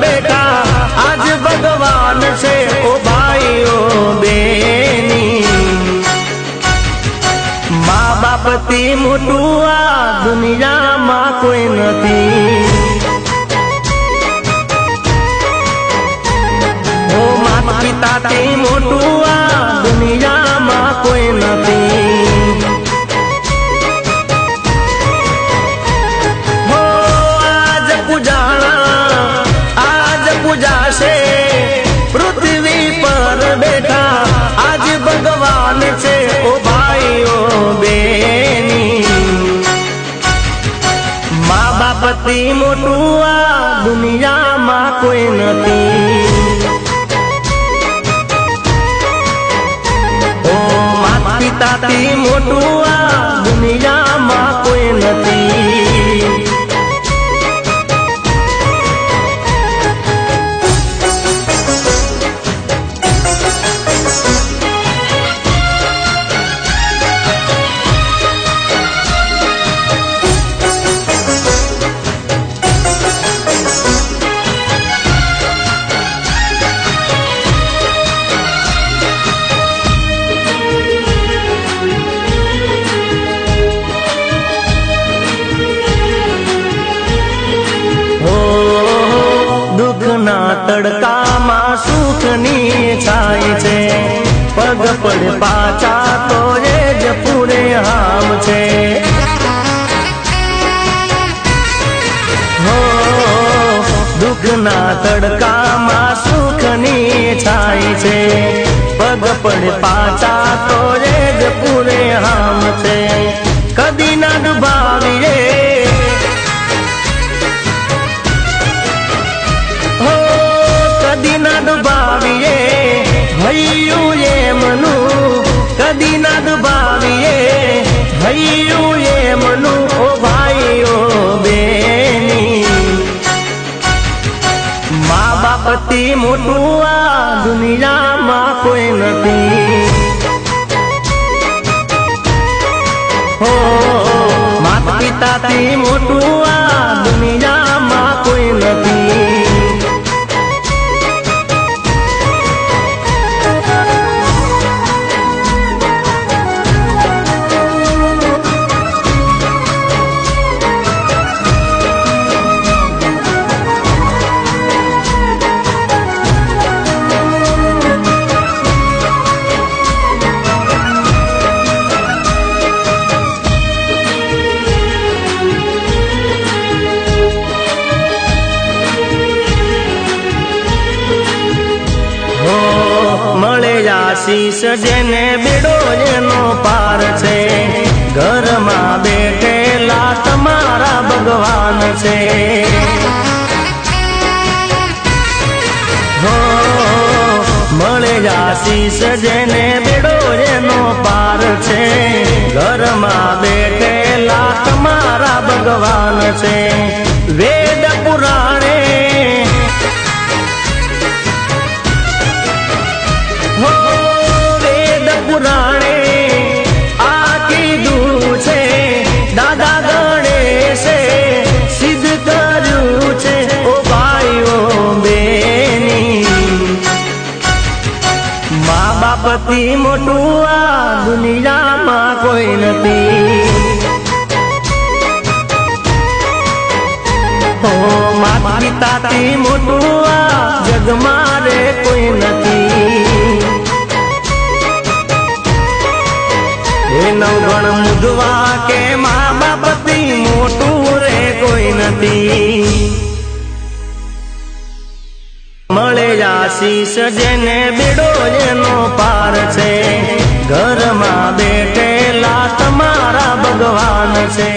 બેઠા આજ ભગવાન છે ઓ ભાઈઓ બેની। મા બાપથી મોટું આ દુનિયામાં કોઈ નથી। ઓ માતા પિતાથી મોટું આ દુનિયામાં કોઈ નથી। હો આજ પૂજાશે પૃથ્વી પર બેઠા આજ ભગવાન છે ઓ ભાઈઓ બેની। મા બાપથી મોટું આ દુનિયામાં કોઈ નથી। ઓ માતા પિતાથી મોટું આ દુનિયામાં કોઈ નથી। દુઃખના તડકામાં સુખની છાય છે પગ પડે પાછા તો એ જ પૂરે હામ છે। હો દુઃખના તડકામાં સુખની છાય છે પગ પડે પાછા તો એ જ પૂરે હામ છે। કદી ના ડુબાવીએ કદી ના ડુબાવીએ હૈયું એમનું કદી ના ડુબાવીએ હૈયું એમનું ઓ ભાઈઓ બેની। મા બાપથી મોટું આ દુનિયામાં કોઈ નથી। હો માતા પિતાથી મોટું આ દુનિયામાં કોઈ નથી। મળે આશીષ જેને બેડો એનો પાર છે ઘરમાં બેઠેલા તમારા ભગવાન છે। હો મળે આશીષ જેને બેડો એનો પાર છે ઘરમાં બેઠેલા તમારા ભગવાન છે। વેદ પુરાણે પુરાણે આ કીધું છે દાદા ગણેશે સિદ્ધ કર્યું છે ઓ ભાઈઓ બેની। મા બાપથી મોટું આ દુનિયામાં કોઈ નથી। ઓ માતા પિતાથી મોટું આ જગમાં રે કોઈ નથી। એ નવગણ મુદવા કે મા બાપથી મોટું રે કોઈ નથી। મળે આશીષ જેને બેડો એનો પાર છે ઘરમાં બેઠેલા તમારા ભગવાન છે।